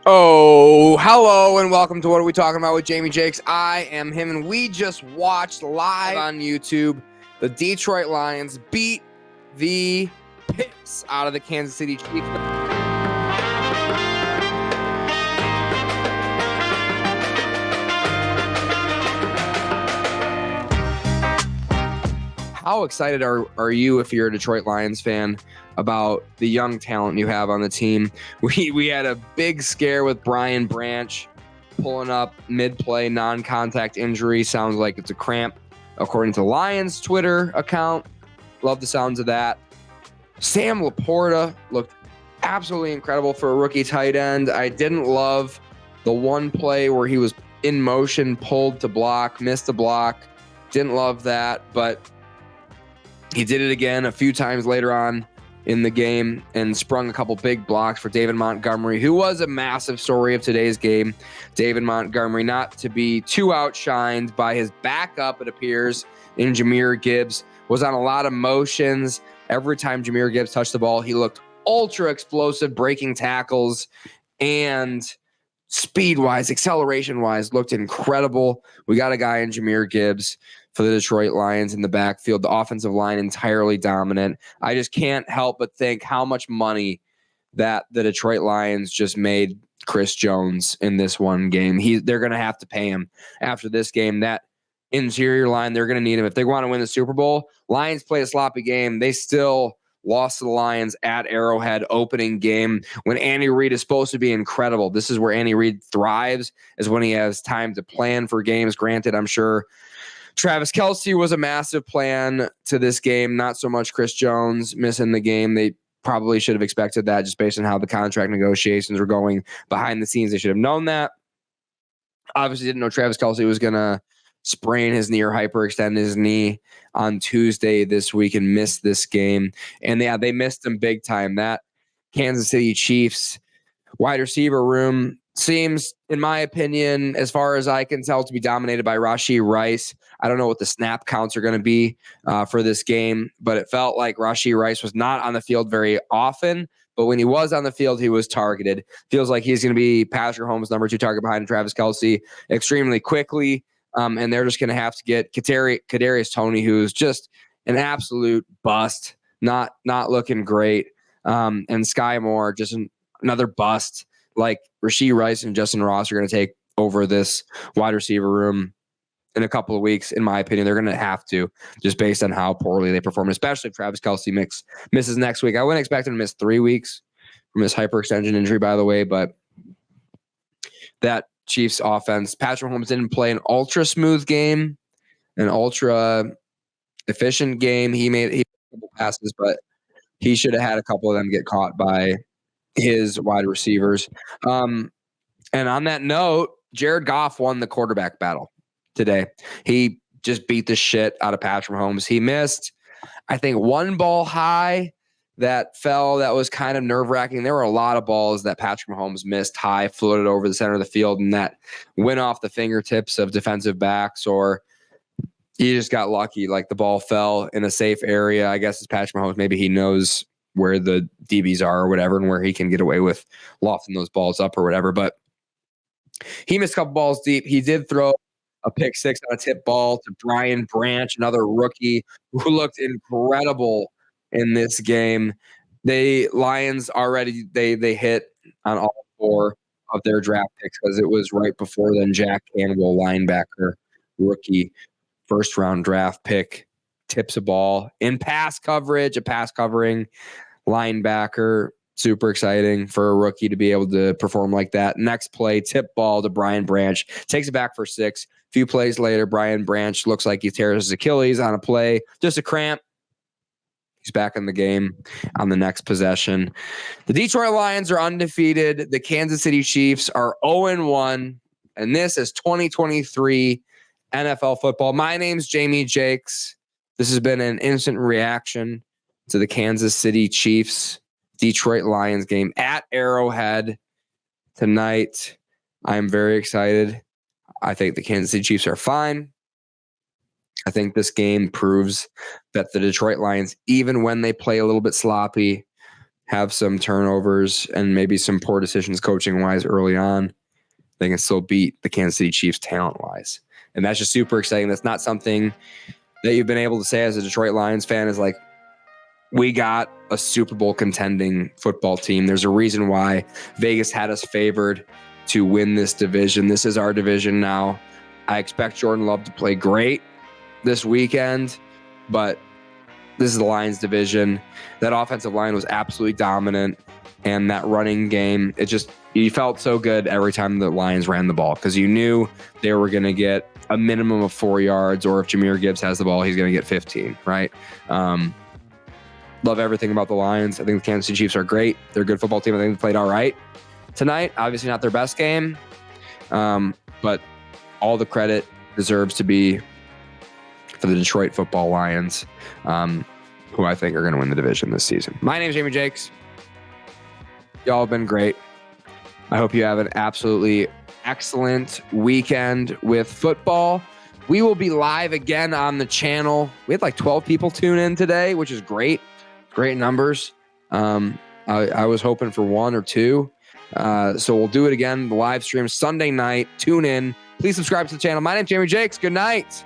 Oh, hello and welcome to What Are We Talking About with Jahmyr Gibbs. I am him, and we just watched live on YouTube the Detroit Lions beat the piss out of the Kansas City Chiefs. How excited are you, if you're a Detroit Lions fan, about the young talent you have on the team? We had a big scare with Brian Branch pulling up mid-play non-contact injury. Sounds like it's a cramp, according to Lions Twitter account. Love the sounds of that. Sam Leporta looked absolutely incredible for a rookie tight end. I didn't love the one play where he was in motion, pulled to block, missed the block. Didn't love that, but he did it again a few times later on in the game and sprung a couple big blocks for David Montgomery, who was a massive story of today's game. David Montgomery, not to be too outshined by his backup, it appears, in Jahmyr Gibbs, was on a lot of motions. Every time Jahmyr Gibbs touched the ball, he looked ultra explosive, breaking tackles, and speed-wise, acceleration-wise, looked incredible. We got a guy in Jahmyr Gibbs for the Detroit Lions in the backfield. The offensive line entirely dominant. I just can't help but think how much money that the Detroit Lions just made Chris Jones in this one game. They're going to have to pay him after this game. That interior line, they're going to need him. If they want to win the Super Bowl, Lions play a sloppy game. They still lost to the Lions at Arrowhead opening game when Andy Reid is supposed to be incredible. This is where Andy Reid thrives, is when he has time to plan for games. Granted, I'm sure Travis Kelce was a massive plan to this game, not so much Chris Jones missing the game. They probably should have expected that just based on how the contract negotiations were going behind the scenes. They should have known that. Obviously didn't know Travis Kelce was going to sprain his knee or hyperextend his knee on Tuesday this week and miss this game. And yeah, they missed him big time. That Kansas City Chiefs wide receiver room seems, in my opinion, as far as I can tell, to be dominated by Rashee Rice. I don't know what the snap counts are going to be for this game, but it felt like Rashee Rice was not on the field very often. But when he was on the field, he was targeted. Feels like he's going to be Patrick Mahomes' number 2 target behind Travis Kelce extremely quickly. And they're just going to have to get Kadarius Toney, who's just an absolute bust, not looking great. And Sky Moore, just another bust. Like Rashee Rice and Justin Ross are going to take over this wide receiver room in a couple of weeks. In my opinion, they're going to have to, just based on how poorly they perform, especially if Travis Kelce misses next week. I wouldn't expect him to miss 3 weeks from his hyperextension injury, by the way, but that Chiefs offense, Patrick Mahomes didn't play an ultra smooth game, an ultra efficient game. He made a couple passes, but he should have had a couple of them get caught by his wide receivers. And on that note, Jared Goff won the quarterback battle today. He just beat the shit out of Patrick Mahomes. He missed, I think, one ball high that fell that was kind of nerve-wracking. There were a lot of balls that Patrick Mahomes missed high, floated over the center of the field, and that went off the fingertips of defensive backs, or he just got lucky. Like the ball fell in a safe area. I guess it's Patrick Mahomes. Maybe he knows where the DBs are or whatever, and where he can get away with lofting those balls up or whatever. But he missed a couple balls deep. He did throw a pick six on a tip ball to Brian Branch, another rookie who looked incredible in this game. Lions already, they hit on all 4 of their draft picks, because it was right before then. Jack Campbell, linebacker, rookie, first-round draft pick, tips a ball in pass coverage, a pass covering linebacker. Super exciting for a rookie to be able to perform like that. Next play, tip ball to Brian Branch, takes it back for 6. A few plays later, Brian Branch looks like he tears his Achilles on a play, just a cramp. He's back in the game on the next possession. The Detroit Lions are undefeated. The Kansas City Chiefs are 0-1, and this is 2023 NFL football. My name's Jahmyr Gibbs. This has been an instant reaction to the Kansas City Chiefs Detroit Lions game at Arrowhead tonight. I'm very excited. I think the Kansas City Chiefs are fine. I think this game proves that the Detroit Lions, even when they play a little bit sloppy, have some turnovers and maybe some poor decisions coaching-wise early on, they can still beat the Kansas City Chiefs talent-wise. And that's just super exciting. That's not something that you've been able to say as a Detroit Lions fan is like, we got a Super Bowl contending football team. There's a reason why Vegas had us favored to win this division. This is our division now. I expect Jordan Love to play great this weekend, but this is the Lions division. That offensive line was absolutely dominant, and that running game, you felt so good every time the Lions ran the ball because you knew they were going to get a minimum of 4 yards, or if Jahmyr Gibbs has the ball, he's going to get 15, right? Love everything about the Lions. I think the Kansas City Chiefs are great. They're a good football team. I think they played all right tonight. Obviously not their best game, but all the credit deserves to be for the Detroit football Lions, who I think are going to win the division this season. My name is Jahmyr Jakes. Y'all have been great. I hope you have an absolutely excellent weekend with football. We will be live again on the channel. We had like 12 people tune in today, which is great. Great numbers. I was hoping for 1 or 2. So we'll do it again. The live stream Sunday night. Tune in. Please subscribe to the channel. My name's Jahmyr Jakes. Good night.